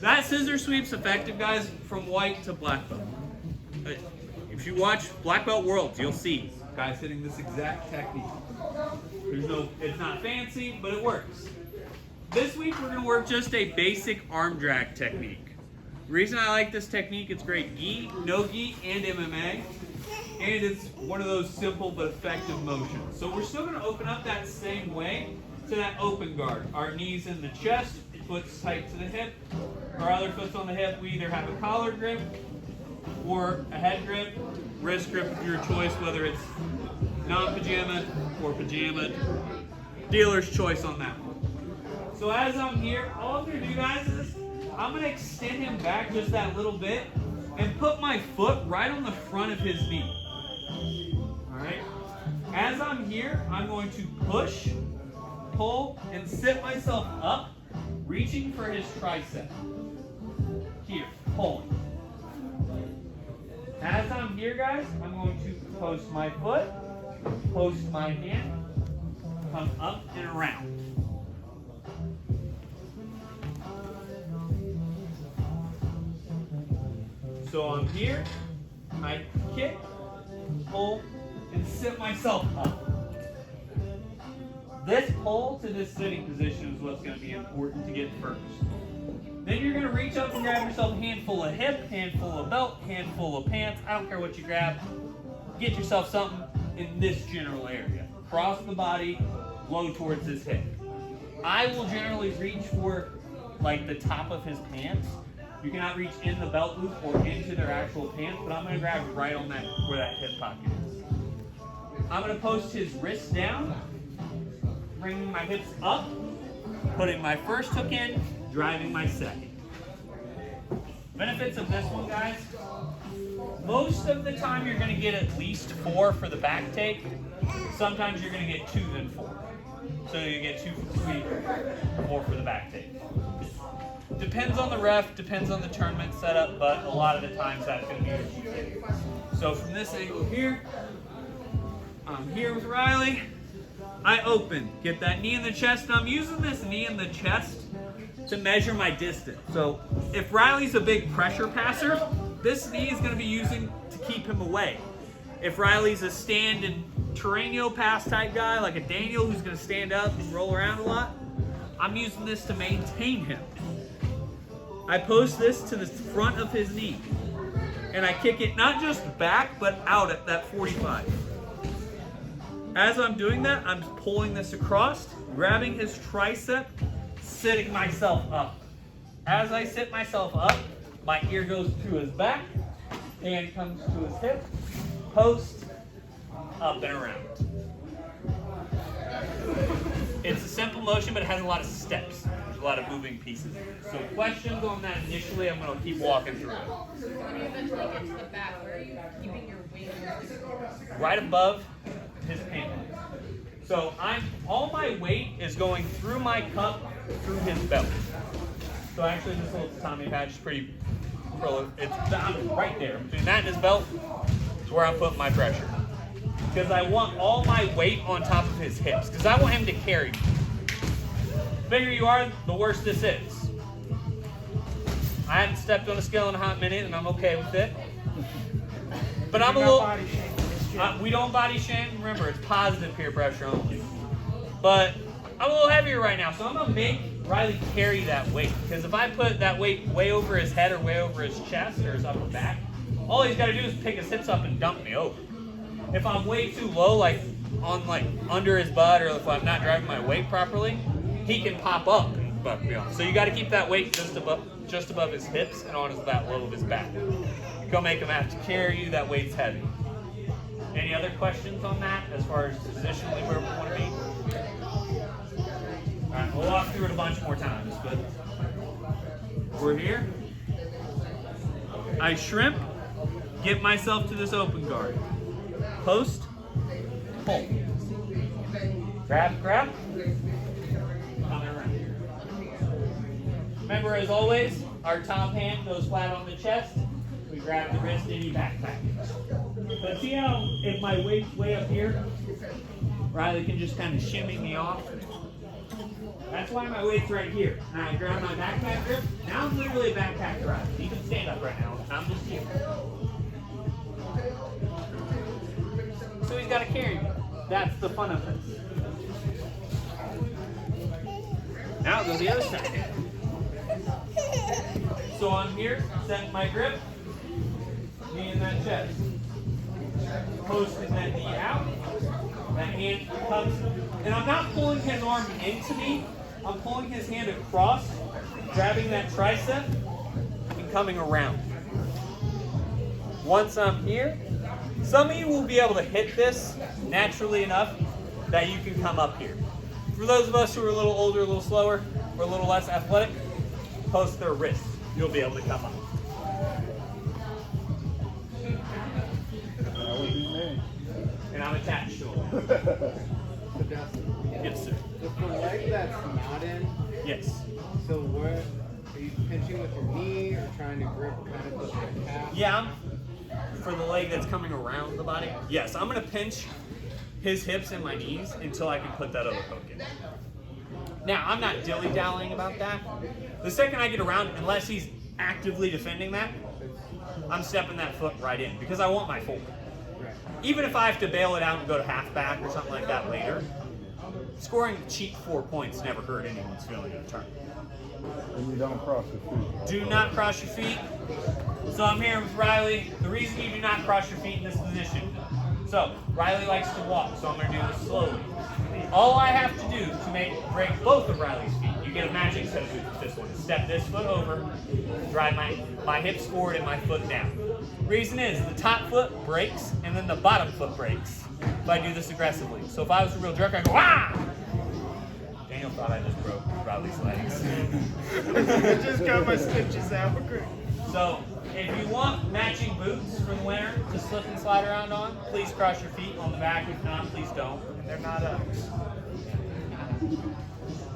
That scissor sweep's effective, guys, from white to black belt. If you watch Black Belt Worlds, you'll see guys hitting this exact technique. It's not fancy, but it works. This week we're gonna work just a basic arm drag technique. The reason I like this technique, it's great gi, no gi, and MMA. And it's one of those simple but effective motions. So we're still gonna open up that same way to that open guard. Our knees in the chest, foot's tight to the hip. Our other foot's on the hip. We either have a collar grip or a head grip, wrist grip of your choice, whether it's non-pajama or pajama. Dealer's choice on that one. So as I'm here, all I'm gonna do, guys, is I'm gonna extend him back just that little bit and put my foot right on the front of his knee. All right? As I'm here, I'm going to push, pull, and sit myself up, reaching for his tricep. Here, pulling. As I'm here, guys, I'm going to post my foot, post my hand, come up and around. So I'm here, I kick, pull, and sit myself up. This pull to this sitting position is what's going to be important to get first. Then you're going to reach up and grab yourself a handful of hip, handful of belt, handful of pants. I don't care what you grab. Get yourself something in this general area. Cross the body, low towards his hip. I will generally reach for like the top of his pants. You cannot reach in the belt loop or into their actual pants, but I'm going to grab right on that where that hip pocket is. I'm going to post his wrists down, bringing my hips up, putting my first hook in, driving my second. Benefits of this one, guys. Most of the time you're going to get at least 4 for the back take. Sometimes you're going to get 2 then 4. So you get 2 for 3, 4 for the back take. Depends on the ref, depends on the tournament setup, but a lot of the times that's going to be what you take. So from this angle here, I'm here with Riley. I open, get that knee in the chest, and I'm using this knee in the chest to measure my distance. So if Riley's a big pressure passer, this knee is going to be using to keep him away. If Riley's a stand and terreno pass type guy, like a Daniel who's going to stand up and roll around a lot, I'm using this to maintain him. I post this to the front of his knee, and I kick it not just back, but out at that 45. As I'm doing that, I'm pulling this across, grabbing his tricep, sitting myself up. As I sit myself up, my ear goes to his back, hand comes to his hip, post, up and around. It's a simple motion, but it has a lot of steps. There's a lot of moving pieces. So questions on that initially, I'm going to keep walking through it. So when you eventually get to the back, where are you keeping your weight? Right above his pant. So all my weight is going through my cup, through his belt. So actually this little Tommy patch is pretty, I'm right there. Between that and his belt is where I'm putting my pressure. Because I want all my weight on top of his hips. Because I want him to carry me. The bigger you are, the worse this is. I haven't stepped on a scale in a hot minute, and I'm okay with it. But I'm a little... we don't body shame. Remember, it's positive peer pressure only. But I'm a little heavier right now, so I'm going to make Riley carry that weight. Because if I put that weight way over his head or way over his chest or his upper back, all he's got to do is pick his hips up and dump me over. If I'm way too low, like under his butt, or if I'm not driving my weight properly, he can pop up and buck me off. So you got to keep that weight just above his hips and on that low of his back. You're gonna make him have to carry you. That weight's heavy. Any other questions on that as far as positionally where we want to be? All right, we'll walk through it a bunch more times, but we're here. I shrimp, get myself to this open guard. Post, pull. Grab, grab. Coming around. Remember, as always, our top hand goes flat on the chest. We grab the wrist, any backpack. But see how if my weight's way up here, Riley can just kind of shimmy me off. That's why my weight's right here. Now I grab my backpack grip. Now I'm literally a backpack driver. He can stand up right now. I'm just here. So he's got to carry me. That's the fun of this. Now I'll go the other side. So I'm here, set my grip, knee in that chest. Posting that knee out. That hand comes, and I'm not pulling his arm into me. I'm pulling his hand across, grabbing that tricep, and coming around. Once I'm here, some of you will be able to hit this naturally enough that you can come up here. For those of us who are a little older, a little slower, or a little less athletic, post their wrists. You'll be able to come up. That would be me. And I'm attached to him. So Dustin, Yes, sir. with the leg that's not in, Yes. so where are you pinching with your knee or trying to grip kind of with your calf? Yeah, for the leg that's coming around the body. Yes, I'm going to pinch his hips and my knees until I can put that other hook in. Now, I'm not dilly-dallying about that. The second I get around, unless he's actively defending that, I'm stepping that foot right in because I want my forward. Right. Even if I have to bail it out and go to halfback or something like that later, scoring cheap 4 points never hurt anyone's feeling in a tournament. And you don't cross your feet. Do not cross your feet. So I'm here with Riley. The reason you do not cross your feet in this position. So Riley likes to walk, so I'm going to do this slowly. All I have to do to break both of Riley's feet, you get a matching set of boots with this one. Step this foot over, drive my hips forward and my foot down. Reason is the top foot breaks and then the bottom foot breaks if I do this aggressively. So if I was a real jerk, I go, ah! Daniel thought I just broke Riley's legs. I just got my stitches out. So if you want matching boots for the winter to slip and slide around on, please cross your feet on the back. If not, please don't. And they're not Uggs.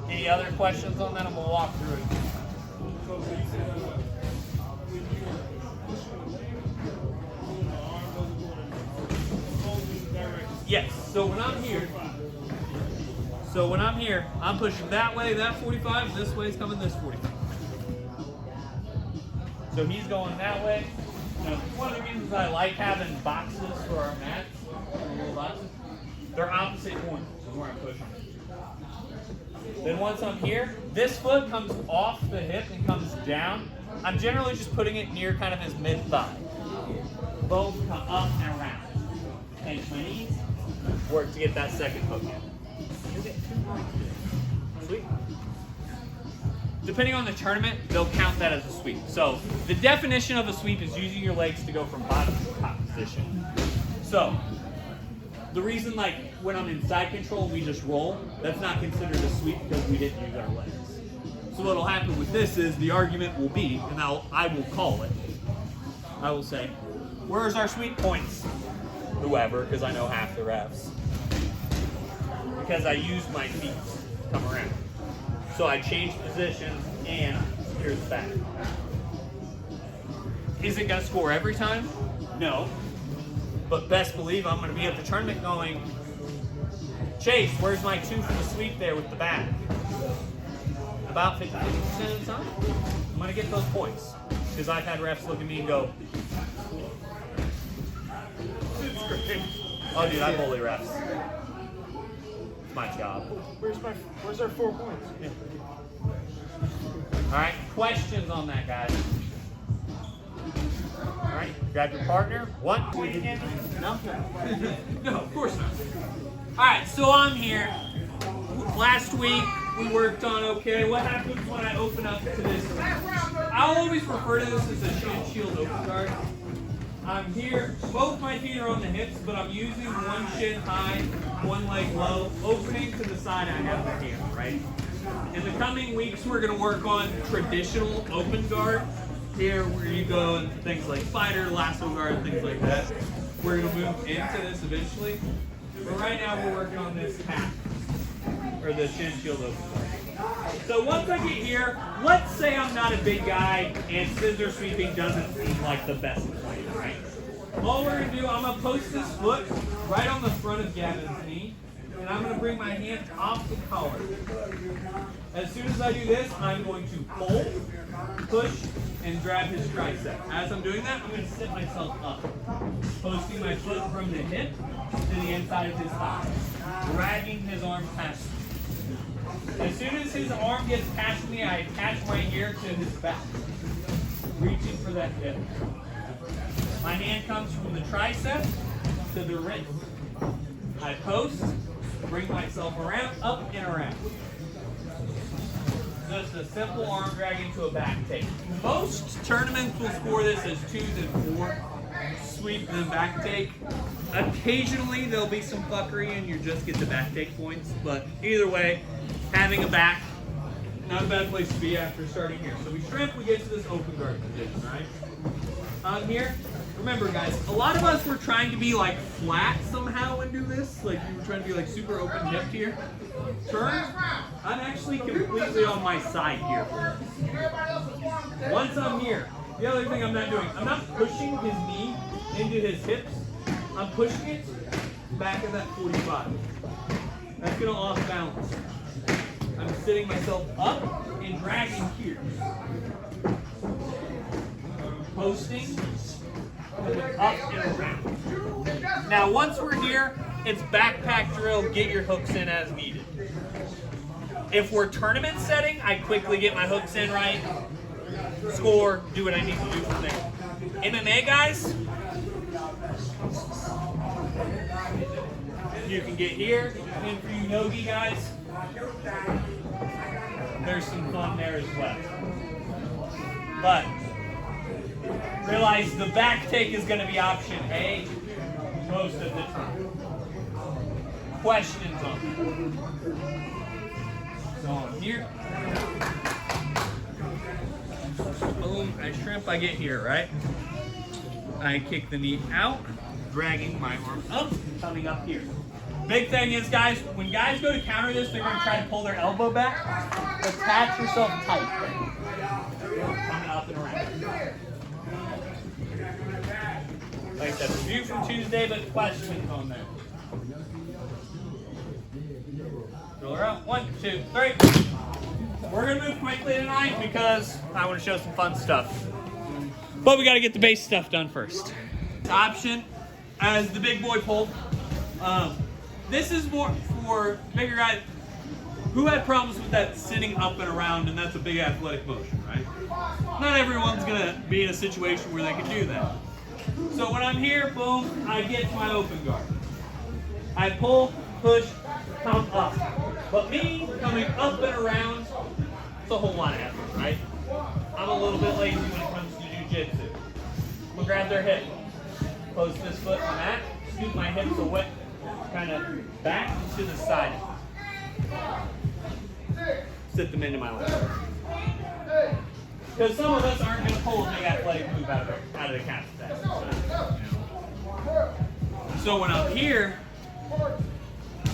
Any other questions on that? I'm going to walk through it. Yes, so when I'm here, I'm pushing that way, that 45, this way is coming this 45. So he's going that way. Now, one of the reasons I like having boxes for our mats, little boxes, they're opposite corners is where I'm pushing. Then once I'm here, this foot comes off the hip and comes down. I'm generally just putting it near kind of his mid-thigh. Both come up and around. Pinch my knees, work to get that second hook in. Sweep. Depending on the tournament, they'll count that as a sweep. So the definition of a sweep is using your legs to go from bottom to top position. So the reason, like when I'm in side control, we just roll. That's not considered a sweep because we didn't use our legs. So what'll happen with this is the argument will be, and I will call it. I will say, where's our sweep points? Whoever, because I know half the refs. Because I used my feet to come around. So I changed positions, and here's the back. Is it going to score every time? No. But best believe I'm going to be at the tournament going, Chase, where's my 2 for the sweep there with the back? About 50% of the time, I'm going to get those points. Because I've had refs look at me and go, oh, dude, I bully refs. It's my job. Where's our 4 points? Yeah. All right, questions on that, guys? All right, grab your partner. 1, 2, again. No, no, of course not. All right, so I'm here. Last week we worked on what happens when I open up to this. I'll always refer to this as a shin shield open guard. I'm here, both my feet are on the hips, but I'm using one shin high, one leg low, opening to the side I have the hand, right? In the coming weeks, we're going to work on traditional open guard. Here, where you go and things like spider, lasso guard, things like that. We're going to move into this eventually. But right now, we're working on this half, or the shin shield open guard. So once I get here, let's say I'm not a big guy and scissor sweeping doesn't seem like the best plan, right? All we're going to do, I'm going to post this foot right on the front of Gavin's knee. and I'm going to bring my hand off the collar. As soon as I do this, I'm going to pull, push, and grab his tricep. As I'm doing that, I'm going to sit myself up, posting my foot from the hip to the inside of his thigh, dragging his arm past me. As soon as his arm gets past me, I attach my ear to his back, reaching for that hip. My hand comes from the tricep to the wrist. I post, bring myself around, up and around. Just a simple arm drag into a back take. Most tournaments will score this as 2s and 4. Sweep and then back take. Occasionally there'll be some fuckery and you just get the back take points, but either way, having a back, not a bad place to be after starting here. So we shrimp, we get to this open guard position, right? On here, remember guys, a lot of us were trying to be like flat somehow and do this. Like you were trying to be like super open hipped here. Turn, I'm actually completely on my side here. Once I'm here, the other thing I'm not doing, I'm not pushing his knee into his hips. I'm pushing it back at that 45. That's gonna off balance. I'm sitting myself up and dragging here. Posting, up and around. Now once we're here, it's backpack drill, get your hooks in as needed. If we're tournament setting, I quickly get my hooks in right, score, do what I need to do from there. MMA guys, you can get here, and for you Nogi guys, there's some fun there as well. But realize the back take is going to be option A most of the time. Questions on that? So I'm here. Boom, I shrimp, I get here, right? I kick the knee out, dragging my arm up, coming up here. Big thing is, guys, when guys go to counter this, they're going to try to pull their elbow back. Attach yourself tight. Coming up and around. Like I said, review from Tuesday, but questions on there. Roll her out. 1, 2, 3. We're going to move quickly tonight because I want to show some fun stuff. But we got to get the base stuff done first. Option as the big boy pull. This is more for bigger guys who had problems with that sitting up and around, and that's a big athletic motion, right? Not everyone's going to be in a situation where they can do that. So when I'm here, boom, I get to my open guard. I pull, push, come up. But me coming up and around, it's a whole lot of effort, right? I'm a little bit lazy when it comes to jiu-jitsu. I'm gonna grab their hip, post this foot on that, scoot my hips away, kind of back to the side. Sit them into my lap. Because some of us aren't going to pull a big athletic move out of the calf stack. So when I'm here,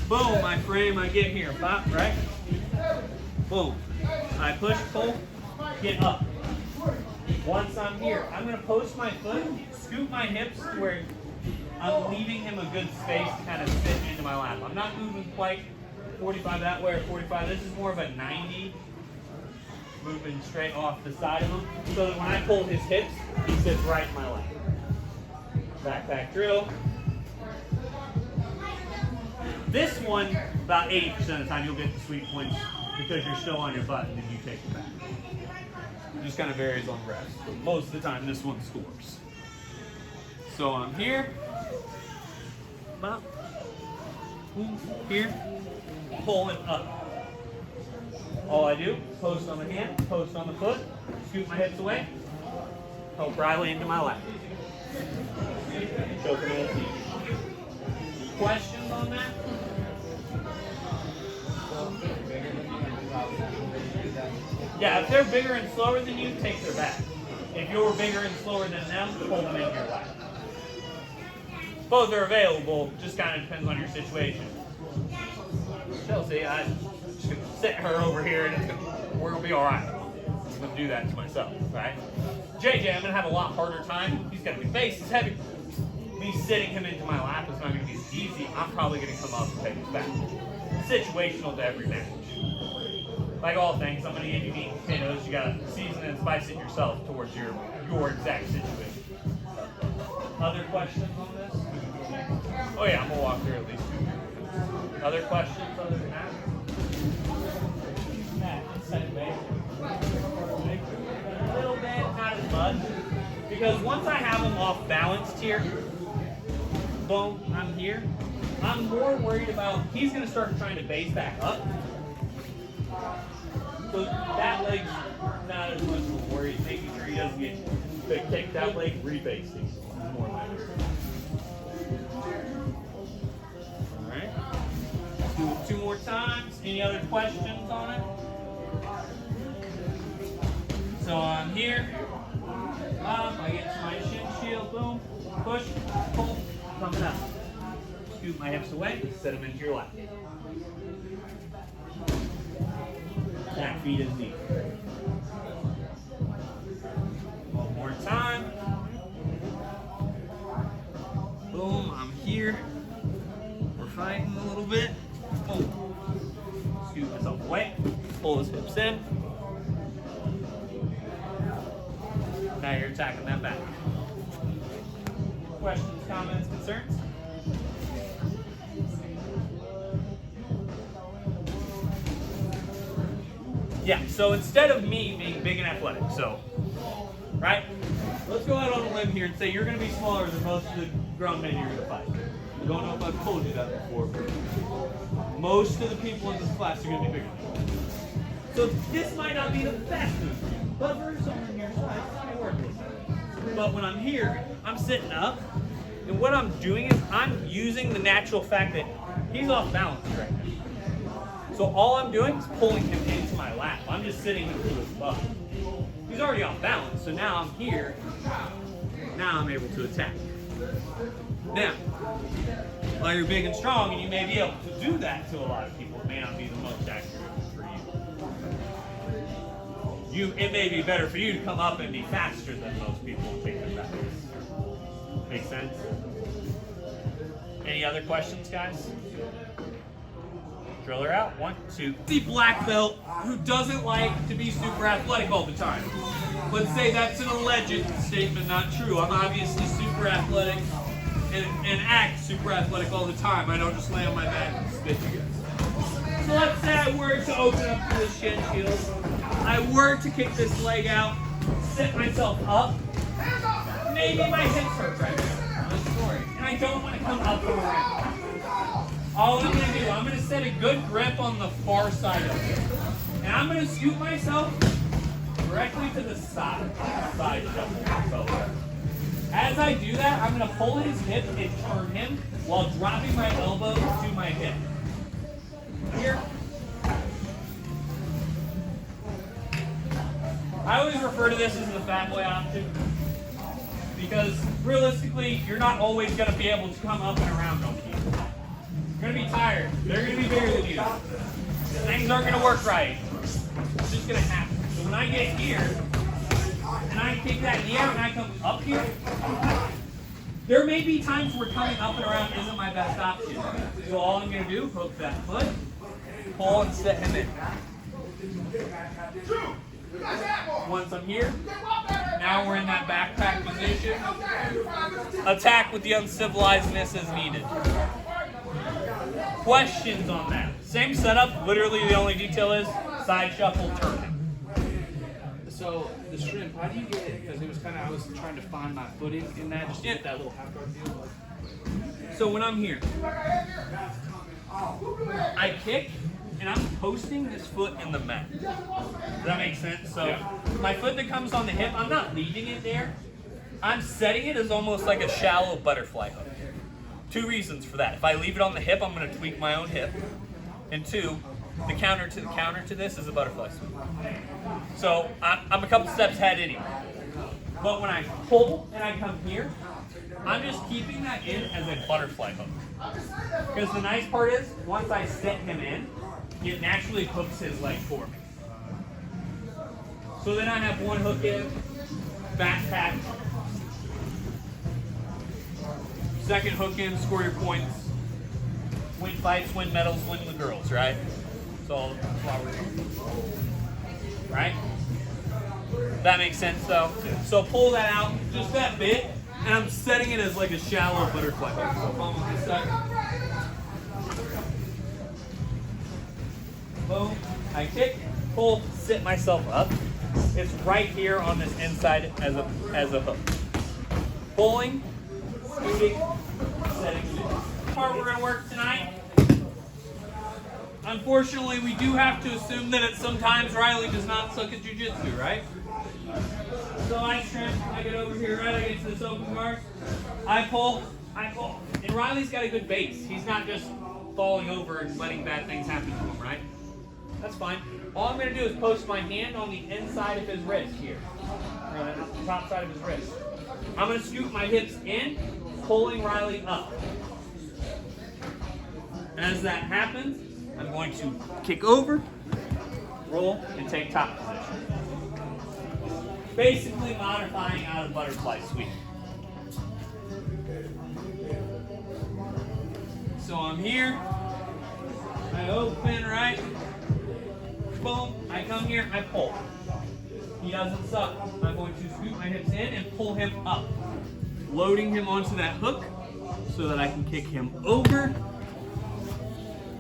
boom, I frame, I get here, pop, right? Boom. I push, pull, get up. Once I'm here, I'm going to post my foot, scoot my hips to where I'm leaving him a good space to kind of sit into my lap. I'm not moving quite 45 that way or 45. This is more of a 90, moving straight off the side of him, so that when I pull his hips, he sits right in my lap. Backpack drill. This one, about 80% of the time, you'll get the sweet points because you're still on your butt and then you take it back. It just kind of varies on the rest. But most of the time, this one scores. So I'm here, up, here, pulling up. All I do, post on the hand, post on the foot, scoot my hips away, help Riley into my lap. Choke him in the seat. Questions on that? Yeah, if they're bigger and slower than you, take their back. If you're bigger and slower than them, pull them in your lap. Both are available, just kind of depends on your situation. Chelsea, I'm just going to sit her over here and we're going to be all right. I'm going to do that to myself, right? JJ, I'm going to have a lot harder time. He's got a big face, he's heavy. Me, me sitting him into my lap is not going to be as easy. I'm probably going to come up and take his back. Situational to every match. Like all things, I'm going to give you meat and potatoes. You got to season and spice it yourself towards your exact situation. Other questions on this? Oh yeah, I'm going to walk through at least 2 Other questions other than that? A little bit, not as much. Because once I have him off balanced here, boom, I'm here. I'm more worried about he's going to start trying to base back up. So that leg's not as much of a worry. Making sure he doesn't get kicked that leg, rebasing. More my worry. All right. Let's do it 2 more times. Any other questions on it? So I'm here. I get to my shin shield. Boom. Push. Pull. Coming up. Scoot my hips away. Set them into your lap. Back feet is deep. One more time. Boom, I'm here. We're fighting a little bit. Boom. Scoot myself away. Pull his hips in. Now you're attacking that back. Questions, comments, concerns? Yeah, so instead of me being big and athletic, so, right? Let's go out on a limb here and say you're going to be smaller than most of the grown men you're going to fight. I don't know if I've told you that before, but most of the people in this class are going to be bigger than you. So this might not be the best move for you, but for someone on your side, it might work a little bit. But when I'm here, I'm sitting up, and what I'm doing is I'm using the natural fact that he's off balance right now. So all I'm doing is pulling him into my lap. I'm just sitting him through his butt. He's already off balance, so now I'm here. Now I'm able to attack. Now, while you're big and strong, and you may be able to do that to a lot of people, it may not be the most accurate for you. It may be better for you to come up and be faster than most people will take their battles. Make sense? Any other questions, guys? Driller out. 1, 2. The black belt who doesn't like to be super athletic all the time. Let's say that's an alleged statement, not true. I'm obviously super athletic and act super athletic all the time. I don't just lay on my back and spit you guys. So let's say I were to open up to the shin shield. I were to kick this leg out, sit myself up. Maybe my hips hurt right now. I'm sorry. And I don't want to come up and around. All I'm going to do, I'm going to set a good grip on the far side of it. And I'm going to scoot myself directly to the side shuffle. As I do that, I'm going to pull his hip and turn him while dropping my elbow to my hip. Here. I always refer to this as the fat boy option. Because realistically, you're not always going to be able to come up and around on people. You're going to be tired. They're going to be bigger than you. Things aren't going to work right. It's just going to happen. So when I get here, and I kick that knee out and I come up here, there may be times where coming up and around isn't my best option. So all I'm going to do, hook that foot, pull and set him in. Once I'm here, now we're in that backpack position. Attack with the uncivilizedness as needed. Questions on that? Same setup, literally the only detail is side shuffle, turn. So the shrimp, how do you get it? Because it was kind of, I was trying to find my footing in that, just to get that little half guard feel. So when I'm here, I kick, and I'm posting this foot in the mat. Does that make sense? So my foot that comes on the hip, I'm not leaving it there. I'm setting it as almost like a shallow butterfly hook. 2 reasons for that. If I leave it on the hip, I'm going to tweak my own hip. And 2, the counter to this is a butterfly sweep. So I'm a couple steps ahead anyway. But when I pull and I come here, I'm just keeping that in as a butterfly hook. Because the nice part is, once I set him in, it naturally hooks his leg for me. So then I have one hook in, backpack, Second hook in, score your points. Win fights, win medals, win the girls, right? So that's why we're here. Right? That makes sense though. So pull that out just that bit, and I'm setting it as like a shallow butterfly hook. So follow this side. Boom. I kick, pull, sit myself up. It's right here on this inside as a hook. Pulling, scooting, setting it. Part we're going to work tonight. Unfortunately, we do have to assume that sometimes Riley does not suck at jiu-jitsu, right? So I shrimp, I get over here, right? I get to this open guard. I pull. And Riley's got a good base. He's not just falling over and letting bad things happen to him, right? That's fine. All I'm going to do is post my hand on the inside of his wrist here. Or the top side of his wrist. I'm going to scoop my hips in, pulling Riley up. As that happens, I'm going to kick over, roll, and take top position. Basically modifying out of butterfly sweep. So I'm here. I open, right? Boom. I come here, I pull. He doesn't suck. I'm going to scoop my hips in and pull him up. Loading him onto that hook so that I can kick him over.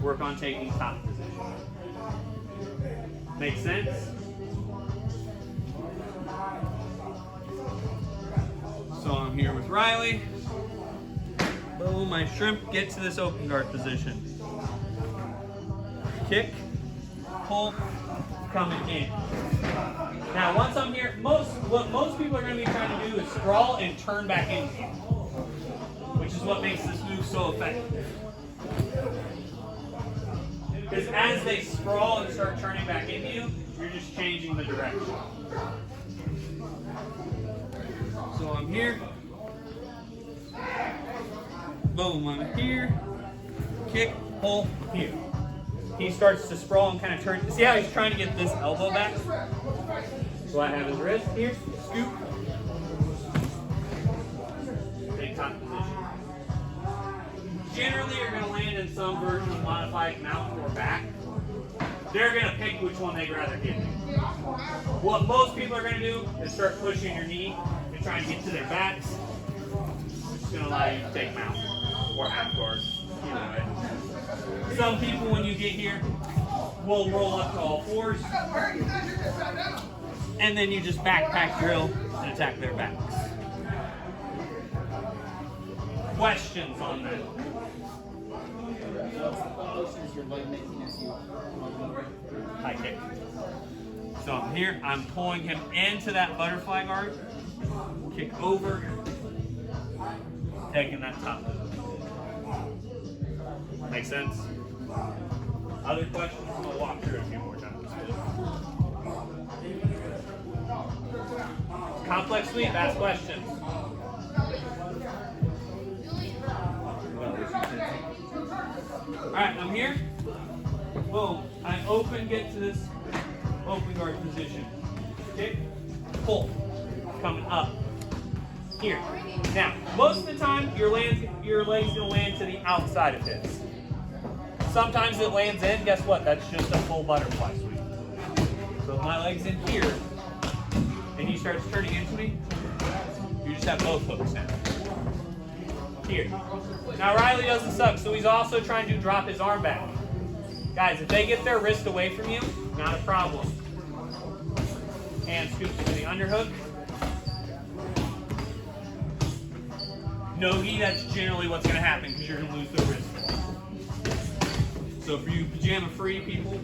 Work on taking top position. Make sense? So I'm here with Riley. Boom, my shrimp, get to this open guard position. Kick, pull, coming in. Now once I'm here, what most people are going to be trying to do is sprawl and turn back into you, which is what makes this move so effective. Because as they sprawl and start turning back into you, you're just changing the direction. So I'm here. Boom, I'm here. Kick, pull, here. He starts to sprawl and kind of turn. See how he's trying to get this elbow back? So I have his wrist here, scoop. Take top position. Generally, you're going to land in some version of modified mount or back. They're going to pick which one they'd rather get. What most people are going to do is start pushing your knee and trying to get to their backs, which is going to allow you to take mount or half guard. Either way. Some people, when you get here, will roll up to all fours, and then you just backpack drill and attack their backs. Questions on that? High kick. So I'm here, I'm pulling him into that butterfly guard, kick over, taking that top. Make sense? Other questions? I'll walk through it a few more times. Complex sweep, ask questions. Alright, I'm here. Boom. I open, get to this open guard position. Kick, pull. Coming up. Here. Now, most of the time, your leg's going to land to the outside of his. Sometimes it lands in, guess what? That's just a full butterfly sweep. So if my leg's in here, and he starts turning into me, you just have both hooks now. Here. Now Riley doesn't suck, so he's also trying to drop his arm back. Guys, if they get their wrist away from you, not a problem. And scoops to the underhook. No-gi, that's generally what's going to happen because you're going to lose the wrist. So for you pajama-free people,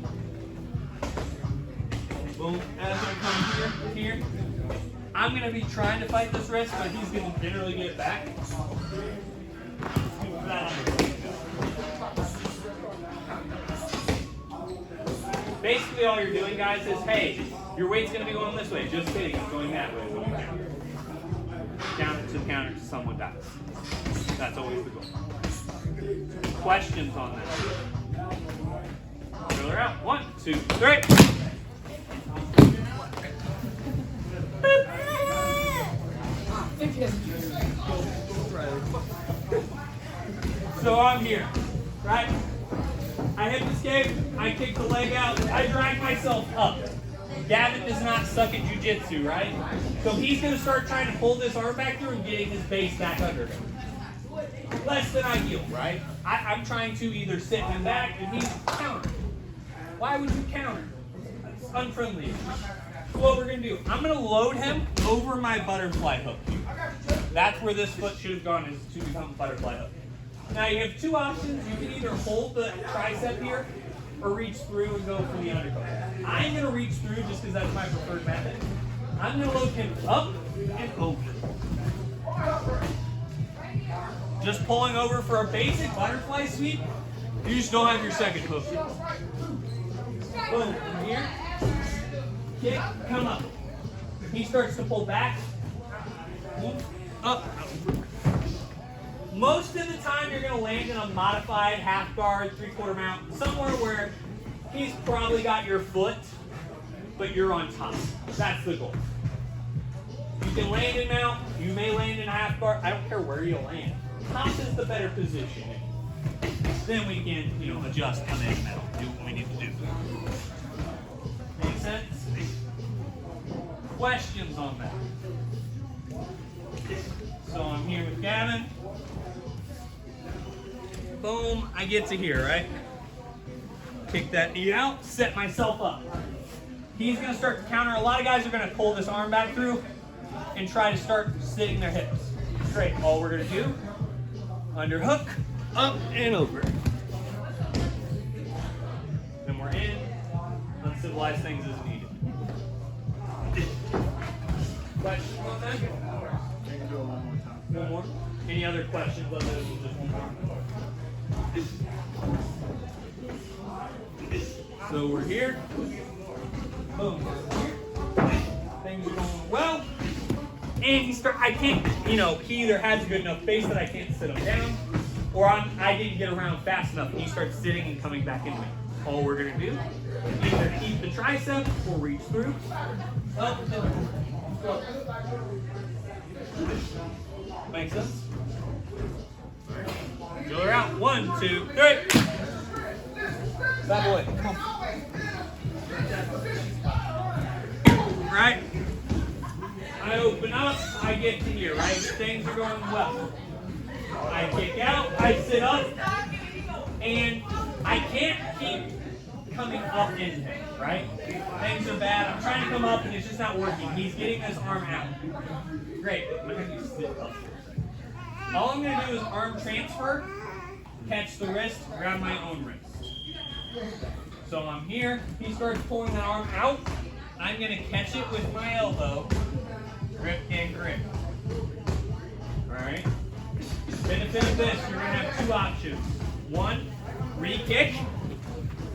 boom, as I come here, I'm going to be trying to fight this wrist, but he's going to generally get it back. Basically all you're doing, guys, is, hey, your weight's going to be going this way. Just kidding, it's going that way. Counter to the counter to someone dies. That's always the goal. Questions on that? Filler out. 1, 2, 3. So I'm here, right? I hip escape, I kick the leg out, I drag myself up. Gavin does not suck at jiu-jitsu, right? So he's going to start trying to pull this arm back through and getting his base back under him. Less than ideal, right? I'm trying to either sit him back and he's countering. Why would you counter? It's unfriendly. So what we're going to do, I'm going to load him over my butterfly hook. That's where this foot should have gone, is to become a butterfly hook. Now you have two options. You can either hold the tricep here or reach through and go for the underhook. I'm going to reach through just because that's my preferred method. I'm going to load him up and over. Just pulling over for a basic butterfly sweep. You just don't have your second hook. Boom, from here. Kick, come up. He starts to pull back. Up. Most of the time you're going to land in a modified half guard, 3/4 mount, somewhere where he's probably got your foot, but you're on top. That's the goal. You can land in mount, you may land in a half guard, I don't care where you land. Top is the better position. Then we can, adjust, come in and out, do what we need to do. Make sense? Questions on that? So I'm here with Gavin. Boom, I get to here, right? Kick that knee out, set myself up. He's gonna start to counter. A lot of guys are gonna pull this arm back through and try to start sitting their hips straight. All we're gonna do, underhook, up and over. Then we're in, uncivilized things as needed. Questions on that? You can do it one more time. One more? Any other questions other than just one more? So we're here. Boom. Things are going well. And I can't, he either has a good enough base that I can't sit him down, or I didn't get around fast enough and he starts sitting and coming back into me. All we're going to do, either keep the tricep or reach through. Up and go. Make sense? Go out. 1, 2, 3. Bad boy. Come on. Right? I open up, I get to here, right? Things are going well. I kick out, I sit up, and I can't keep coming up into him, right? Things are bad. I'm trying to come up and it's just not working. He's getting this arm out. Great. I'm going to sit up. All I'm going to do is arm transfer, catch the wrist, grab my own wrist. So I'm here. He starts pulling that arm out. I'm going to catch it with my elbow. Grip and grip. Alright? Benefit of this, you're going to have two options. One, re-kick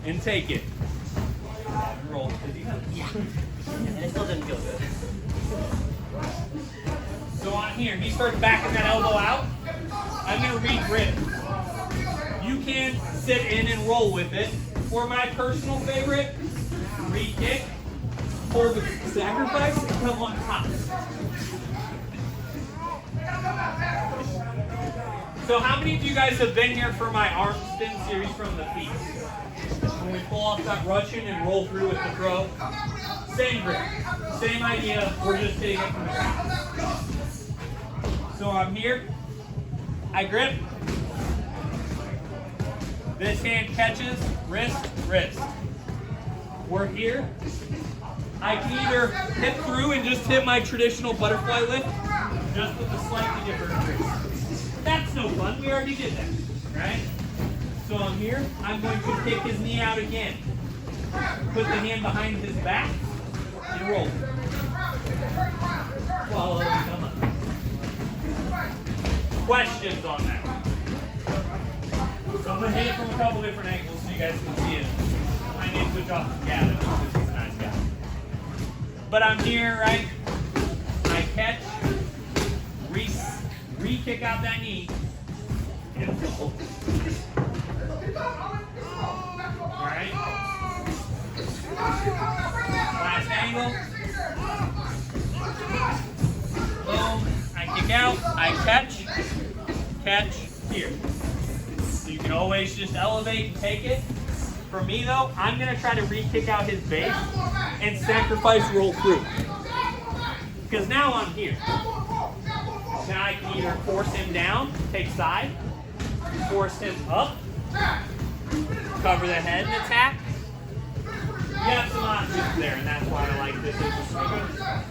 and take it. Roll. Yeah. And it still didn't feel good. So on here, he starts backing that elbow out. I'm going to re-grip. You can sit in and roll with it. Or my personal favorite, re-kick. For the sacrifice, come on top. So how many of you guys have been here for my arm spin series from the feet? When we pull off that Russian and roll through with the throw. Same grip, same idea, we're just hitting it from the top. So I'm here, I grip. This hand catches, wrist, wrist. We're here. I can either hit through and just hit my traditional butterfly lift, just with a slightly different grip. That's no fun, we already did that, right? So I'm here, I'm going to kick his knee out again. Put the hand behind his back and roll. Follow and come up. Questions on that? So I'm going to hit it from a couple different angles so you guys can see it. I need to switch off the Gavin because he's a nice guy. But I'm here, right? I catch, re-kick out that knee, and roll. Alright? Last angle. Boom. I kick out, I catch, here. can always just elevate and take it. For me though, I'm gonna try to re-kick out his base and sacrifice roll through. Because now I'm here. Now I can either force him down, take side, force him up, cover the head and attack. You have some options there, and that's why I like this as a swinger.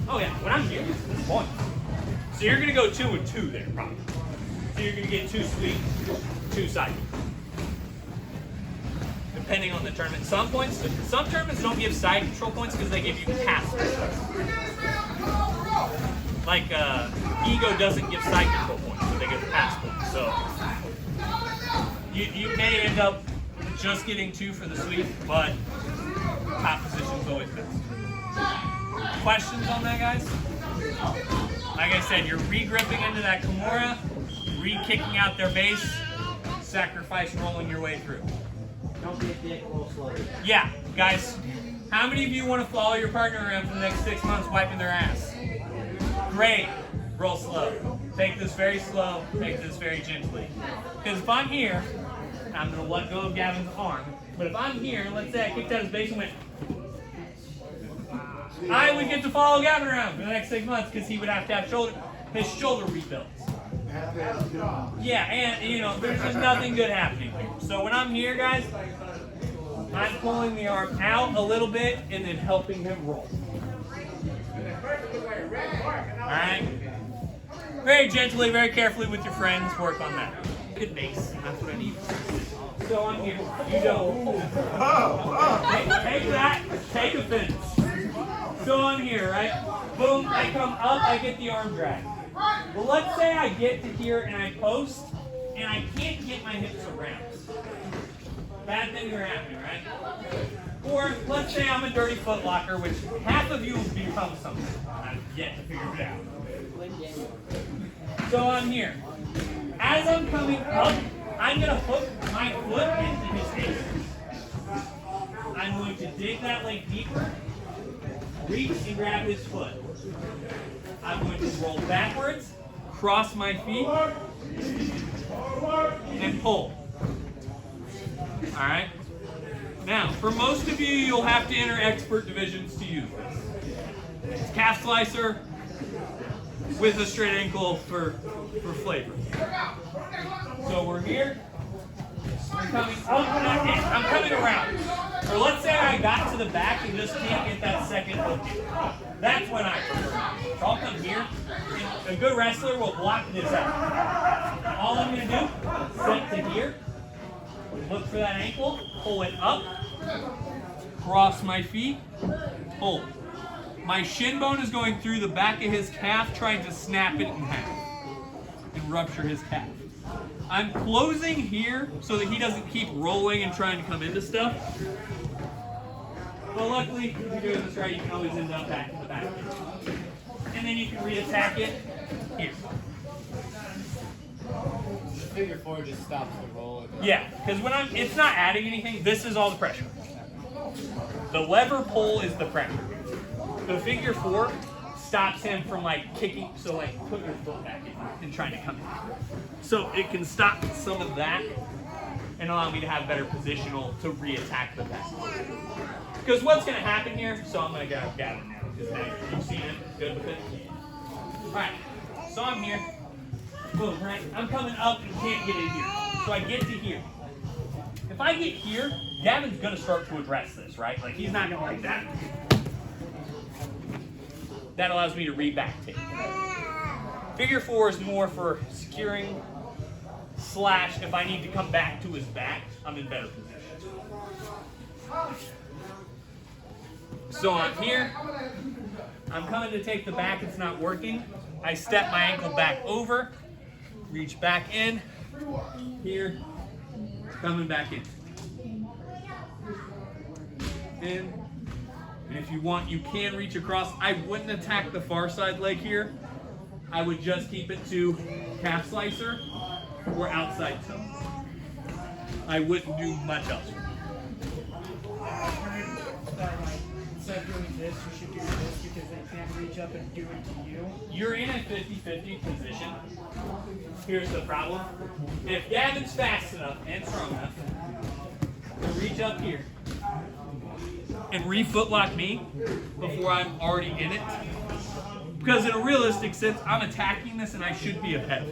Oh yeah, when I'm here, this is point. So you're gonna go 2 and 2 there, probably. So you're gonna get 2 sweep, 2 side. Depending on the tournament. Some tournaments don't give side control points because they give you pass points. Like Ego doesn't give side control points, but they give pass points. So you may end up just getting 2 for the sweep, but top position's always best. Questions on that, guys? Like I said, you're re-gripping into that Kimura, re-kicking out their base, sacrifice rolling your way through. Don't be a dick, roll slow. Yeah, guys, how many of you want to follow your partner around for the next 6 months wiping their ass? Great. Roll slow. Take this very slow, take this very gently. Because if I'm here, I'm going to let go of Gavin's arm, but if I'm here, let's say I kicked out his base and went, I would get to follow Gavin around for the next 6 months because he would have to have his shoulder rebuilt. Yeah, and you know, there's just nothing good happening here. So when I'm here, guys, I'm pulling the arm out a little bit and then helping him roll. Alright? Very gently, very carefully with your friends, work on that. Good base, that's what I need. So I'm here. You don't. Take that, take offense. So I'm here, right? Boom, I come up, I get the arm drag. Well, let's say I get to here and I post, and I can't get my hips around. Bad things are happening, right? Or let's say I'm a dirty foot locker, which half of you will become something. I've yet to figure it out. So I'm here. As I'm coming up, I'm going to hook my foot into his face. I'm going to dig that leg deeper, reach and grab his foot. I'm going to roll backwards, cross my feet, and pull. Alright? Now, for most of you, you'll have to enter expert divisions to use this. It's calf slicer with a straight ankle for flavor. So we're here. I'm coming up and I'm coming around. Or let's say I got to the back and just can't get that second hook in. That's when I prefer. So I'll come here. And a good wrestler will block this out. All I'm going to do, set to here, look for that ankle, pull it up, cross my feet, pull. My shin bone is going through the back of his calf, trying to snap it in half and rupture his calf. I'm closing here so that he doesn't keep rolling and trying to come into stuff. But luckily, if you're doing this right, you can always end up back in the back. And then you can re-attack it here. Figure 4 just stops the roll. Yeah, because when it's not adding anything. This is all the pressure. The lever pull is the pressure. The figure 4 stops him from like kicking, so like putting your foot back in and trying to come in. So it can stop some of that and allow me to have better positional to re-attack the back. Because what's going to happen here, so I'm going to grab Gavin now, because now you've seen it, good with it. Alright, so I'm here. Boom, right? I'm coming up and can't get in here. So I get to here. If I get here, Gavin's going to start to address this, right? Like he's not going to like that. That allows me to re-back take. Figure 4 is more for securing / if I need to come back to his back, I'm in better position. So I'm here. I'm coming to take the back, it's not working. I step my ankle back over, reach back in, here, coming back in. In. And if you want, you can reach across. I wouldn't attack the far side leg here. I would just keep it to calf slicer or outside toe. I wouldn't do much else. Instead of doing this, you should do this. because they can't reach up and do it to you. You're in a 50-50 position. Here's the problem. If Gavin's fast enough and strong enough to reach up here and re-footlock me before I'm already in it, because in a realistic sense, I'm attacking this and I should be ahead.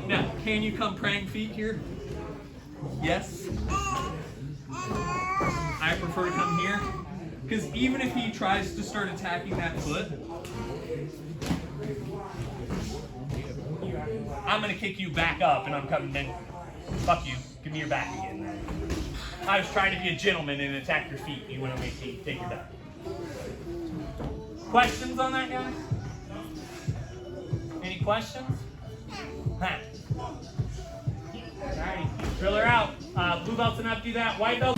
Now, can you come praying feet here? Yes. I prefer to come here, because even if he tries to start attacking that foot, I'm going to kick you back up and I'm coming in. Fuck you. Give me your back again. I was trying to be a gentleman and attack your feet. You want to make me take your back. Questions on that, guys? Any questions? Huh. Alright, driller out. Blue belt's enough to do that. White belt.